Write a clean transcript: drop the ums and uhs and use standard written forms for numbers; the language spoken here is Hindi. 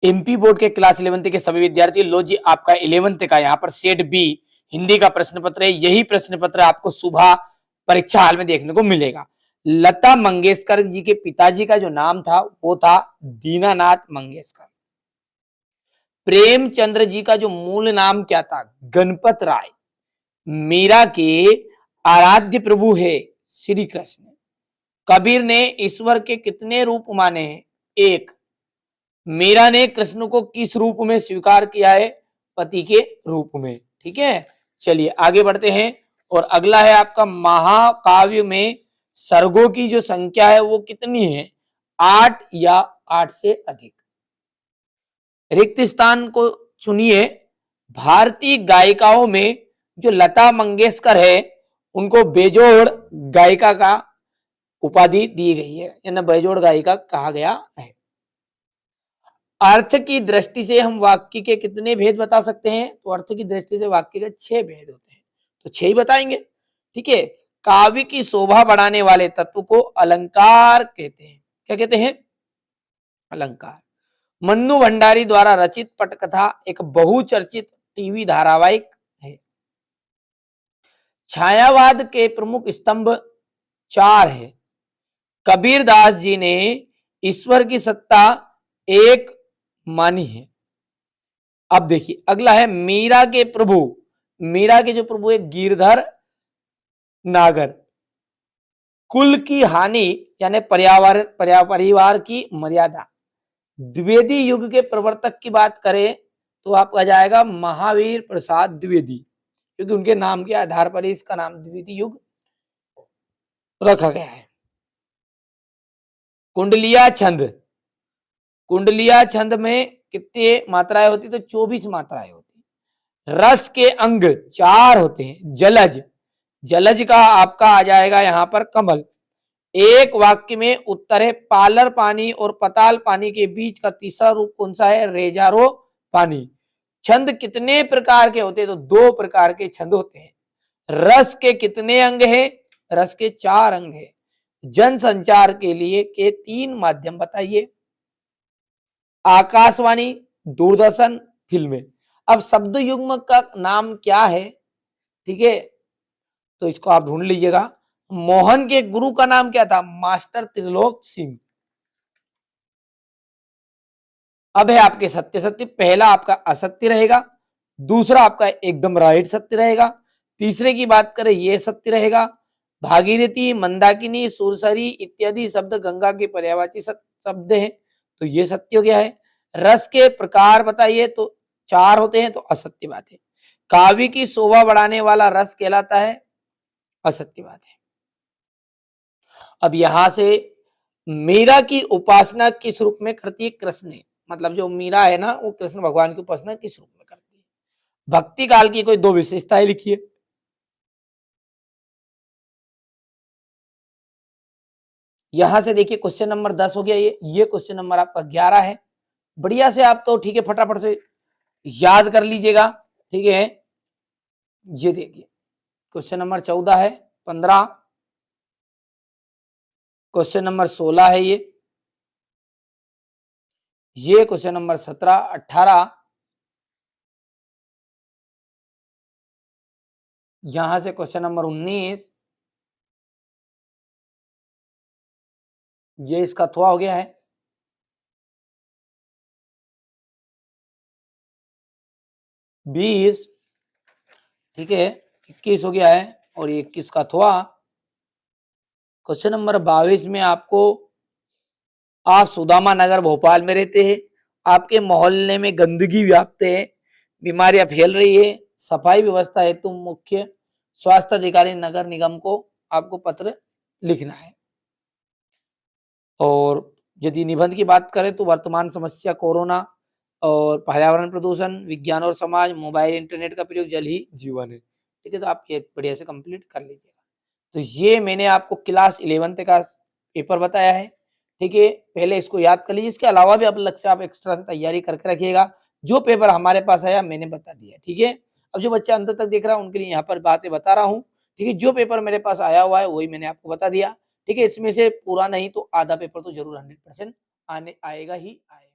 एमपी बोर्ड के क्लास 11th के सभी विद्यार्थी, लो जी आपका 11th का यहाँ पर सेट बी हिंदी का प्रश्न पत्र है। यही प्रश्न पत्र आपको सुबह परीक्षा हाल में देखने को मिलेगा। लता मंगेशकर जी के पिताजी का जो नाम था वो था दीनानाथ मंगेशकर। प्रेमचंद्र जी का जो मूल नाम क्या था? गणपत राय। मीरा के आराध्य प्रभु है श्री कृष्ण। कबीर ने ईश्वर के कितने रूप माने हैं? एक। मीरा ने कृष्ण को किस रूप में स्वीकार किया है? पति के रूप में। ठीक है, चलिए आगे बढ़ते हैं। और अगला है आपका महाकाव्य में सर्गों की जो संख्या है वो कितनी है? 8 या 8 से अधिक। रिक्त स्थान को चुनिए। भारतीय गायिकाओं में जो लता मंगेशकर है उनको बेजोड़ गायिका का उपाधि दी गई है, यानी बेजोड़ गायिका कहा गया है। अर्थ की दृष्टि से हम वाक्य के कितने भेद बता सकते हैं? तो अर्थ की दृष्टि से वाक्य के 6 भेद होते हैं, तो 6 ही बताएंगे। ठीक है, काव्य की शोभा बढ़ाने वाले तत्व को अलंकार कहते हैं। क्या कहते हैं? अलंकार। मन्नू भंडारी द्वारा रचित पटकथा एक बहुचर्चित टीवी धारावाहिक है। छायावाद के प्रमुख स्तंभ 4 है। कबीर दास जी ने ईश्वर की सत्ता एक मानी है। अब देखिए अगला है मीरा के प्रभु। मीरा के जो प्रभु है गिरधर नागर। कुल की हानि यानी परिवार की मर्यादा। द्विवेदी युग के प्रवर्तक की बात करें तो आपका जाएगा महावीर प्रसाद द्विवेदी, क्योंकि उनके नाम के आधार पर इसका नाम द्विवेदी युग रखा गया है। कुंडलिया छंद। कुंडलिया छंद में कितने मात्राएं होती? तो 24 मात्राएं होती। रस के अंग 4 होते हैं। जलज, जलज का आपका आ जाएगा यहां पर कमल। एक वाक्य में उत्तर है पालर पानी और पताल पानी के बीच का तीसरा रूप कौन सा है? रेजारो पानी। छंद कितने प्रकार के होते हैं? तो 2 प्रकार के छंद होते हैं। रस के कितने अंग है? रस के 4 अंग है। जन संचार के लिए के 3 माध्यम बताइए। आकाशवाणी, दूरदर्शन, फिल्में। अब शब्द युग्म का नाम क्या है? ठीक है, तो इसको आप ढूंढ लीजिएगा। मोहन के गुरु का नाम क्या था? मास्टर त्रिलोक सिंह। अब है आपके सत्य सत्य। पहला आपका असत्य रहेगा, दूसरा आपका एकदम राइट सत्य रहेगा, तीसरे की बात करें ये सत्य रहेगा। भागीरथी, मंदाकिनी, सुरसरी इत्यादि शब्द गंगा के पर्यायवाची शब्द हैं, तो ये सत्य हो गया है। रस के प्रकार बताइए, तो 4 होते हैं, तो असत्य बात है। काव्य की शोभा बढ़ाने वाला रस कहलाता है, असत्य बात है। अब यहां से मीरा की उपासना किस रूप में करती है? कृष्ण ने, मतलब जो मीरा है ना वो कृष्ण भगवान की उपासना किस रूप में करती है? भक्ति काल की कोई 2 विशेषताएं लिखिए। यहां से देखिए क्वेश्चन नंबर 10 हो गया। ये क्वेश्चन नंबर आपका 11 है। बढ़िया से आप तो ठीक है फटाफट से याद कर लीजिएगा। ठीक है, ये देखिए क्वेश्चन नंबर 14 है, 15, क्वेश्चन नंबर 16 है ये क्वेश्चन नंबर 17, 18, यहां से क्वेश्चन नंबर 19, ये इसका थोड़ा हो गया है। 20, ठीक है, 21 हो गया है, और 21 का थोड़ा। क्वेश्चन नंबर 22 में आपको, आप सुदामा नगर भोपाल में रहते हैं, आपके मोहल्ले में गंदगी व्याप्त है, बीमारियां फैल रही है, सफाई व्यवस्था हेतु मुख्य स्वास्थ्य अधिकारी नगर निगम को आपको पत्र लिखना है। और यदि निबंध की बात करें तो वर्तमान समस्या कोरोना और पर्यावरण प्रदूषण, विज्ञान और समाज, मोबाइल इंटरनेट का प्रयोग, जल ही जीवन है। ठीक है, तो आप ये बढ़िया से कंप्लीट कर लीजिएगा। तो ये मैंने आपको क्लास 11th का पेपर बताया है। ठीक है, पहले इसको याद कर लीजिए। इसके अलावा भी अलग से आप एक्स्ट्रा से तैयारी करके रखिएगा। जो पेपर हमारे पास आया मैंने बता दिया। ठीक है, अब जो बच्चा अंत तक देख रहा है उनके लिए यहाँ पर बातें बता रहा हूँ। ठीक है, जो पेपर मेरे पास आया हुआ है वही मैंने आपको बता दिया। ठीक है, इसमें से पूरा नहीं तो आधा पेपर तो जरूर 100% आएगा ही आएगा।